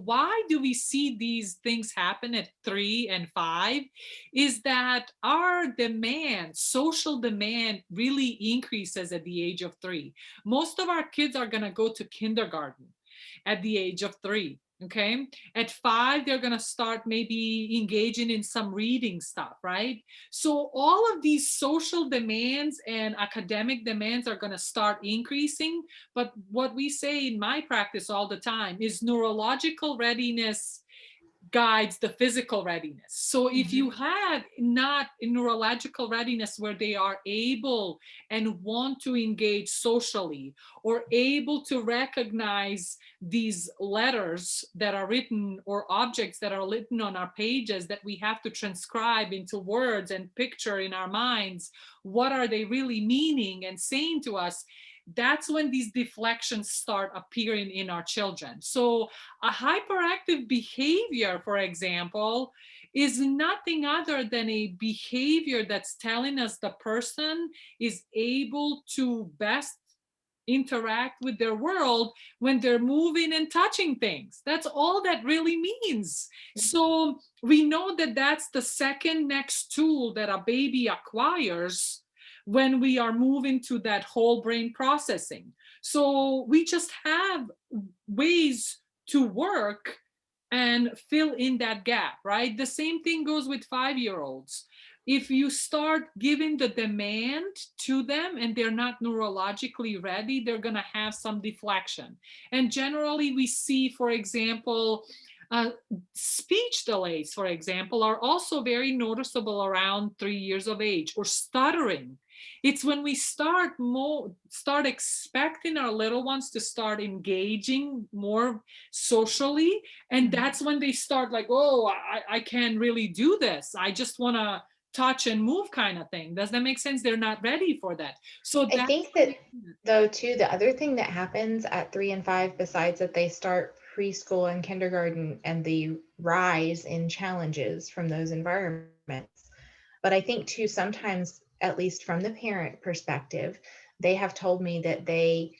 why do we see these things happen at 3 and 5? Is that our demand, social demand, really increases at the age of 3. Most of our kids are going to go to kindergarten at the age of 3. Okay. At 5, they're going to start maybe engaging in some reading stuff, right? So, all of these social demands and academic demands are going to start increasing. But what we say in my practice all the time is neurological readiness guides the physical readiness. So if you Mhm. had not a neurological readiness where they are able and want to engage socially, or able to recognize these letters that are written or objects that are written on our pages that we have to transcribe into words and picture in our minds, what are they really meaning and saying to us? That's when these deflections start appearing in our children. So a hyperactive behavior, for example, is nothing other than a behavior that's telling us the person is able to best interact with their world when they're moving and touching things. That's all that really means. So we know that that's the second next tool that a baby acquires when we are moving to that whole brain processing. So we just have ways to work and fill in that gap, right? The same thing goes with 5 year olds. If you start giving the demand to them and they're not neurologically ready, they're going to have some deflection. And generally, we see, for example, uh, speech delays, for example, are also very noticeable around 3 years of age, or stuttering. It's when we start expecting our little ones to start engaging more socially, and Mhm. that's when they start like, oh, I can't really do this, I just want to touch and move kind of thing. Does that make sense? They're not ready for that. So I that's think when that, we see it. though, too, the other thing that happens at 3 and 5, besides that they start preschool and kindergarten and the rise in challenges from those environments, but I think, too, sometimes, at least from the parent perspective, they have told me that they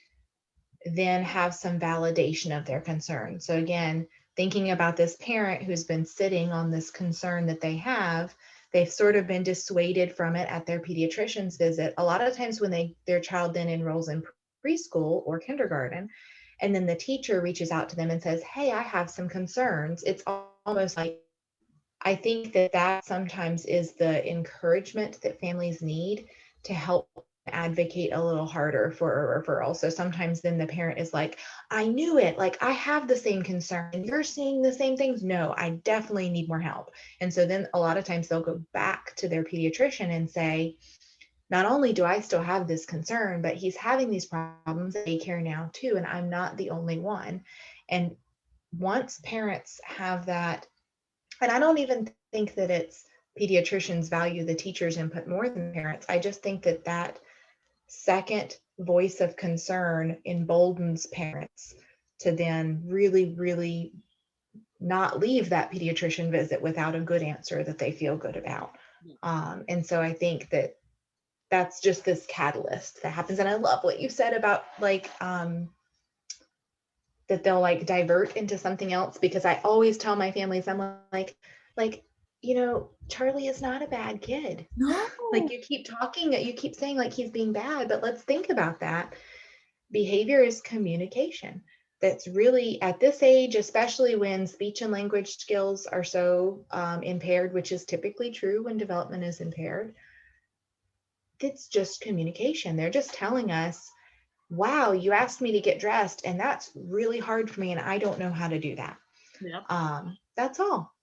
then have some validation of their concern. So, again, thinking about this parent who's been sitting on this concern that they have, they've sort of been dissuaded from it at their pediatrician's visit. A lot of times when their child then enrolls in preschool or kindergarten, and then the teacher reaches out to them and says, "Hey, I have some concerns." It's almost like, I think that that sometimes is the encouragement that families need to help advocate a little harder for a referral. So sometimes then the parent is like, "I knew it. Like, I have the same concern. And you're seeing the same things. No, I definitely need more help." And so then a lot of times they'll go back to their pediatrician and say, "Not only do I still have this concern, but he's having these problems at daycare now too. And I'm not the only one." And once parents have that, and I don't even think that it's pediatricians value the teacher's input more than parents. I just think that that second voice of concern emboldens parents to then really, really not leave that pediatrician visit without a good answer that they feel good about. Yeah. And so I think that that's just this catalyst that happens. And I love what you said about like that they'll like divert into something else, because I always tell my families, I'm like, Charlie is not a bad kid. No. Like, you keep saying like he's being bad, but let's think about that. Behavior is communication. That's really at this age, especially when speech and language skills are so impaired, which is typically true when development is impaired. It's just communication. They're just telling us, "Wow, you asked me to get dressed, and that's really hard for me, and I don't know how to do that." Yep. That's all.